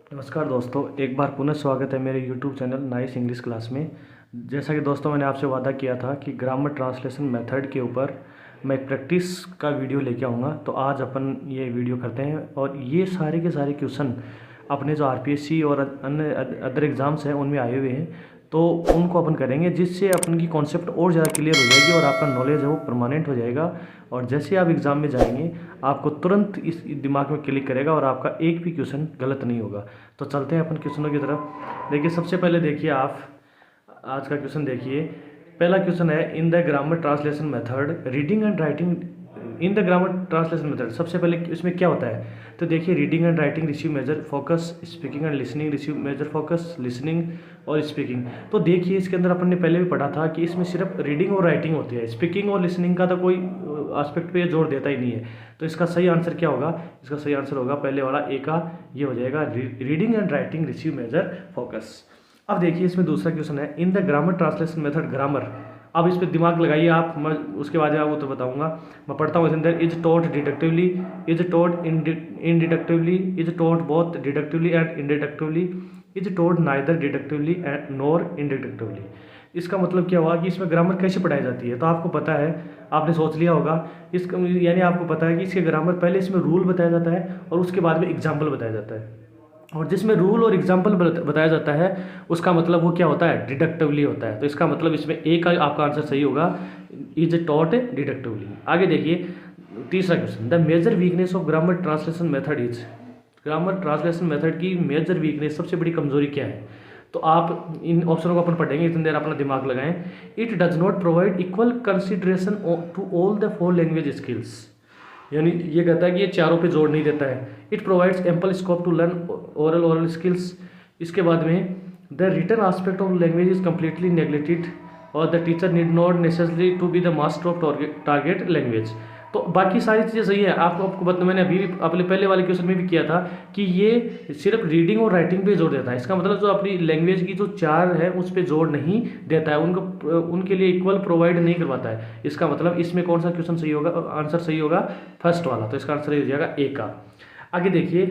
नमस्कार दोस्तों, एक बार पुनः स्वागत है मेरे YouTube channel nice English class में। जैसा कि दोस्तों मैंने आपसे वादा किया था कि ग्रामर ट्रांसलेशन मेथड के ऊपर मैं एक प्रैक्टिस का वीडियो लेके आऊँगा, तो आज अपन ये वीडियो करते हैं। और ये सारे के सारे क्वेश्चन अपने जो RPSC और अन्य अदर एग्ज़ाम्स हैं उनमें आए हुए हैं, तो उनको अपन करेंगे, जिससे अपन की कॉन्सेप्ट और ज़्यादा क्लियर हो जाएगी और आपका नॉलेज है वो परमानेंट हो जाएगा। और जैसे आप एग्ज़ाम में जाएंगे आपको तुरंत इस दिमाग में क्लिक करेगा और आपका एक भी क्वेश्चन गलत नहीं होगा। तो चलते हैं अपन क्वेश्चनों की तरफ। देखिए, सबसे पहले देखिए आप आज का क्वेश्चन देखिए। पहला क्वेश्चन है, in the grammar translation method reading and writing. In the grammar translation method सबसे पहले इसमें क्या होता है, तो देखिए reading and writing receive major focus, speaking and listening receive major focus, listening और स्पीकिंग। तो देखिए इसके अंदर अपन ने पहले भी पढ़ा था कि इसमें सिर्फ रीडिंग और राइटिंग होती है, स्पीकिंग और लिसनिंग का तो कोई एस्पेक्ट पे जोर देता ही नहीं है। तो इसका सही आंसर क्या होगा, इसका सही आंसर होगा पहले वाला ए का, ये हो जाएगा reading and writing receive major focus. अब देखिए इसमें दूसरा क्वेश्चन है, in the grammar translation method grammar. अब इस पर दिमाग लगाइए आप, मैं उसके बाद आपको तो बताऊंगा। मैं पढ़ता हूँ इसके अंदर, is taught deductively, is taught inductively, is taught both deductively and inductively, is taught neither deductively and nor inductively. इसका मतलब क्या हुआ कि इसमें ग्रामर कैसे पढ़ाई जाती है, तो आपको पता है, आपने सोच लिया होगा इसका, यानी आपको पता है कि इसके ग्रामर पहले इसमें रूल बताया जाता है और उसके बाद में एग्जाम्पल बताया जाता है। और जिसमें रूल और एग्जाम्पल बताया जाता है उसका मतलब वो क्या होता है, डिडक्टिवली होता है। तो इसका मतलब इसमें ए का आपका आंसर सही होगा, इज टॉट डिडक्टिवली। आगे देखिए तीसरा question, the major weakness of grammar translation method is. Grammar translation method की मेजर वीकनेस, सबसे बड़ी कमजोरी क्या है, तो आप इन ऑप्शनों को अपन पढ़ेंगे, इतनी देर अपना दिमाग लगाएं। It does not provide equal consideration to all the 4 language skills, यानी ये कहता है कि ये चारों पे जोर नहीं देता है। It provides ample scope to learn oral skills. इसके बाद में the written aspect of language is completely neglected और the teacher need not necessary to be the master of target language. तो बाकी सारी चीज़ें सही है। आपको मैंने अभी भी अपने पहले वाले क्वेश्चन में भी किया था कि ये सिर्फ रीडिंग और राइटिंग पे जोर देता है। इसका मतलब जो अपनी लैंग्वेज की जो चार है उस पर जोर नहीं देता है, उनको उनके लिए इक्वल प्रोवाइड नहीं करवाता है। इसका मतलब इसमें कौन सा क्वेश्चन सही होगा, आंसर सही होगा फर्स्ट वाला। तो इसका आंसर हो जाएगा ए का। आगे देखिए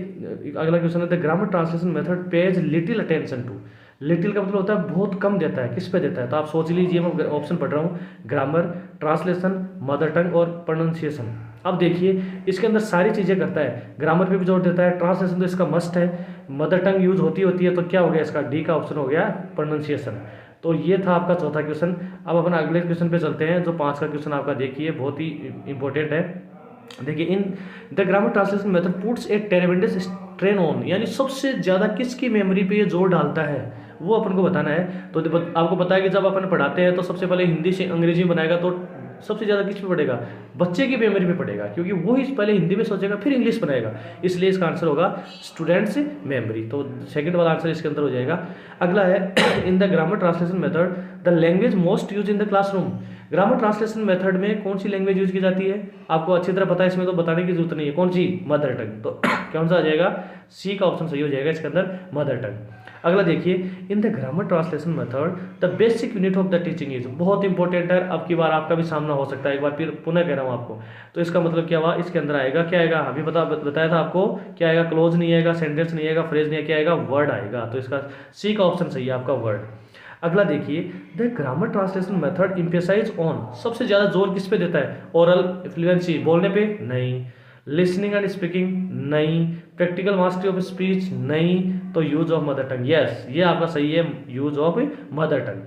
अगला क्वेश्चन है, the grammar translation method pays little attention to. Little का मतलब होता है बहुत कम देता है, किस पे देता है, तो आप सोच लीजिए, मैं ऑप्शन पढ़ रहा हूँ, ग्रामर, ट्रांसलेशन, मदर टंग और प्रोनाउंसिएशन। अब देखिए इसके अंदर सारी चीज़ें करता है, ग्रामर पे भी जोर देता है, ट्रांसलेशन तो इसका मस्ट है, मदर टंग यूज होती है, तो क्या हो गया इसका डी का ऑप्शन हो गया प्रोनाउंसिएशन। तो ये था आपका चौथा क्वेश्चन। अब अपन अगले क्वेश्चन पे चलते हैं, जो 5 का क्वेश्चन आपका देखिए बहुत ही इंपॉर्टेंट है। देखिए, इन the grammar translation method puts A ट्रेमेंडस strain on, यानी सबसे ज़्यादा किसकी मेमोरी पे ये जोर डालता है वो अपन को बताना है। तो आपको पता है कि जब अपन पढ़ाते हैं तो सबसे पहले हिंदी से अंग्रेजी में बनाएगा, तो सबसे ज़्यादा किस पे पड़ेगा, बच्चे की मेमोरी पे पड़ेगा, क्योंकि वो ही पहले हिंदी में सोचेगा फिर इंग्लिश बनाएगा, इसलिए इसका आंसर होगा स्टूडेंट्स मेमोरी। तो सेकंड वाला आंसर इसके अंदर हो जाएगा। अगला है, in the grammar translation method the language most use in the classroom. Grammar translation method में कौन सी लैंग्वेज यूज की जाती है, आपको अच्छी तरह पता है, इसमें तो बताने की जरूरत नहीं है, कौन सी, मदर टंग। तो कौन सा आ जाएगा, सी का ऑप्शन सही हो जाएगा इसके अंदर, मदर टंग। अगला देखिए, इन the grammar translation method the basic unit of the teaching is. बहुत इंपॉर्टेंट है, अब की बार आपका भी सामना हो सकता है, एक बार फिर पुनः कह रहा हूँ आपको। तो इसका मतलब क्या हुआ, इसके अंदर आएगा, क्या आएगा, अभी बताया था आपको, क्या आएगा, क्लोज नहीं आएगा, सेंटेंस नहीं आएगा, फ्रेज नहीं, क्या आएगा, वर्ड आएगा। तो इसका सी का ऑप्शन सही है आपका, वर्ड। अगला देखिए, the grammar translation method emphasize on, सबसे ज्यादा जोर किस पे देता है, ओरल फ्लुएंसी, बोलने पे नहीं, लिसनिंग एंड स्पीकिंग नहीं, प्रैक्टिकल मास्टरी ऑफ स्पीच नहीं, तो use of mother tongue, yes ये आपका सही है, यूज ऑफ मदर टंग।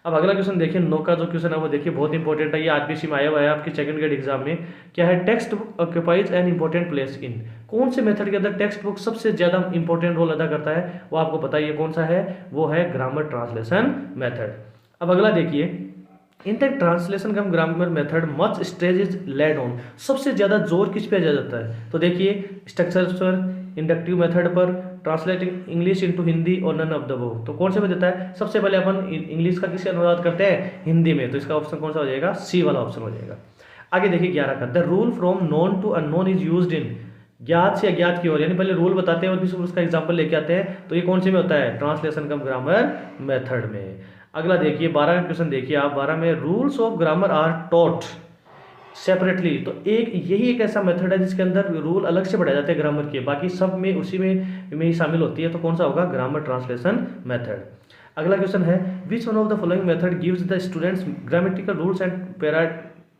अब अगला क्वेश्चन देखिए, 9 का जो क्वेश्चन है वो देखिए बहुत इंपॉर्टेंट है, ये RPSC में आया हुआ है आपके सेकंड ग्रेड एग्जाम में। क्या है, text book occupies an important place in. कौन से मेथड के अंदर टेक्स्ट बुक सबसे ज्यादा इंपॉर्टेंट रोल अदा करता है, वो आपको पता है, कौन सा है, वो है ग्रामर ट्रांसलेशन मेथड। अब अगला देखिए, in the translation come grammar method much stress is laid on, सबसे ज्यादा जोर किस पे दिया जाता है, तो देखिए स्ट्रक्चर पर, इंडक्टिव मेथड पर, ट्रांसलेटिंग इंग्लिश इनटू हिंदी और नन ऑफ द अबव। तो कौन से में देता है, सबसे पहले अपन इंग्लिश का किससे अनुवाद करते हैं, हिंदी में, तो इसका ऑप्शन कौन सा हो जाएगा, सी वाला ऑप्शन हो जाएगा। आगे देखिए 11 का, the rule from known to unknown is used in. ज्ञात से अज्ञात की ओर, यानी पहले रूल बताते हैं और फिर उसका एग्जाम्पल लेके आते हैं, तो ये कौन से में होता है, ट्रांसलेशन कम ग्रामर मेथड में। अगला देखिए 12 का क्वेश्चन देखिए आप, 12 में, rules of grammar are taught separately. तो यही एक ऐसा मेथड है जिसके अंदर रूल अलग से पढ़ाए जाते हैं ग्रामर के, बाकी सब में उसी में ही शामिल होती है। तो कौन सा होगा? Grammar translation method. अगला क्वेश्चन है, which one of the following method gives the students grammatical rules and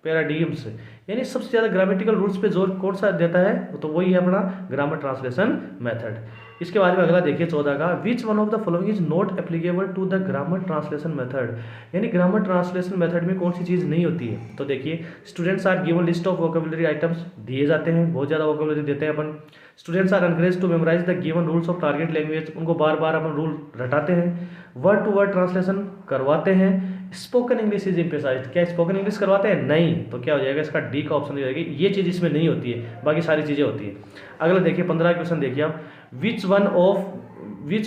paradigms, यानी सबसे ज्यादा ग्रामेटिकल रूल्स पे जोर कौन सा देता है? तो वही है अपना ग्रामर ट्रांसलेशन मेथड। इसके बाद में अगला देखिए 14 का, which one of the following is not applicable to the grammar translation method, यानी ग्रामर ट्रांसलेशन मेथड में कौन सी चीज़ नहीं होती है? तो देखिए, students are given list of vocabulary items, दिए जाते हैं, बहुत ज़्यादा वोकेबुलरी देते हैं अपन। Students are encourage to memorise the given rules of target language, उनको बार बार अपन रूल रटाते हैं। वर्ड टू वर्ड ट्रांसलेशन करवाते हैं। स्पोकन इंग्लिश इज एम्फेसाइज्ड, क्या स्पोकन इंग्लिश करवाते हैं? नहीं। तो क्या हो जाएगा? इसका डी का ऑप्शन हो जाएगा। ये चीज़ इसमें नहीं होती है, बाकी सारी चीज़ें होती है। अगला देखिए 15 क्वेश्चन देखिए आप, विच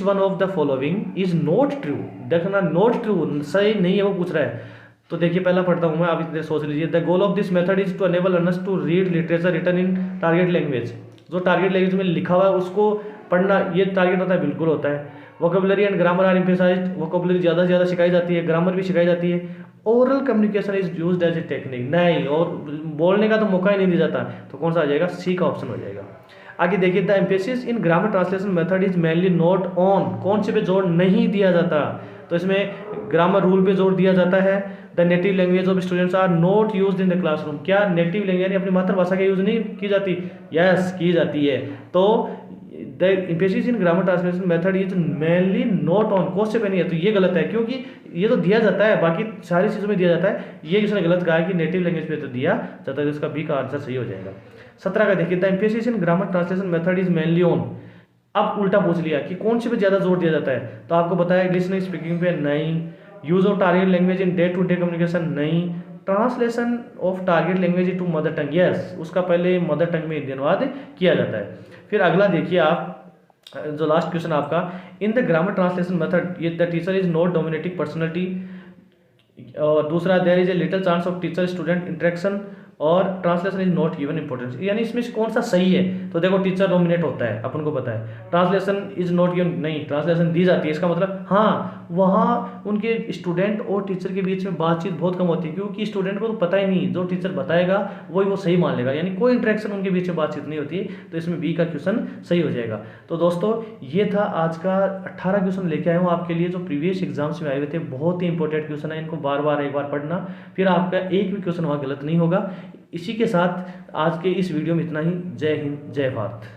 one of the following is not true, देखना नॉट ट्रू सही नहीं है वो पूछ रहा है। तो देखिए पहला पढ़ता हूँ मैं, आप इतने सोच लीजिए। The goal of this method is to enable learners to read literature written in target language, जो टारगेट लैंग्वेज में लिखा हुआ है उसको पढ़ना, ये टारगेट होता है, बिल्कुल होता है। Vocabulary and grammar are emphasized, vocabulary ज़्यादा से ज़्यादा सिखाई जाती है, ग्रामर भी सिखाई जाती है। Oral communication is used as a technique, नहीं, और बोलने का तो मौका ही नहीं दिया जाता। तो कौन सा आ जाएगा? सी का ऑप्शन हो जाएगा। आगे देखिए, the emphasis in grammar translation method is mainly not on, कौन से पे जोर नहीं दिया जाता? तो इसमें ग्रामर रूल पे जोर दिया जाता है। The native language of students are not used in the classroom, क्या नेटिव लैंग्वेज यानी अपनी मातृभाषा का यूज नहीं की जाती? यस, की जाती है। तो the emphasis in grammar translation method is mainly not on, कौन से पे नहीं है? तो ये गलत है, क्योंकि ये तो दिया जाता है, बाकी सारी चीज़ों में दिया जाता है। ये किसने गलत कहा है कि नेटिव लैंग्वेज पे तो दिया जाता है, तो इसका बी का आंसर सही हो जाएगा। 17 का देखिए, the emphasis in grammar translation method is mainly on, अब उल्टा पूछ लिया कि कौन से पे ज़्यादा जोर दिया जाता है? तो आपको बताया लिसनिंग स्पीकिंग पे नहीं, use of target language in day to day communication नहीं, translation of target language to mother tongue, yes, उसका पहले मदर टंग में हिंदी अनुवाद किया जाता है। फिर अगला देखिए आप, जो लास्ट क्वेश्चन आपका, in the grammar translation method ये the teacher is not dominating personality, और दूसरा there is a little chance of teacher student interaction, और translation is not given importance, यानी इसमें से कौन सा सही है? तो देखो टीचर डोमिनेट होता है, अपन को पता है। ट्रांसलेशन इज नॉट गिवन, नहीं, ट्रांसलेशन दी जाती है, इसका मतलब हाँ, वहाँ उनके स्टूडेंट और टीचर के बीच में बातचीत बहुत कम होती है, क्योंकि स्टूडेंट को तो पता ही नहीं, जो टीचर बताएगा वही वो सही मान लेगा, यानी कोई इंटरेक्शन उनके बीच में बातचीत नहीं होती है। तो इसमें बी का क्वेश्चन सही हो जाएगा। तो दोस्तों ये था आज का 18 क्वेश्चन लेके आया हूँ आपके लिए, जो प्रीवियस एग्जाम्स में आए हुए थे। बहुत ही इंपॉर्टेंट क्वेश्चन है, इनको बार बार एक बार पढ़ना, फिर आपका एक भी क्वेश्चन वहाँ गलत नहीं होगा। इसी के साथ आज के इस वीडियो में इतना ही। जय हिंद, जय भारत।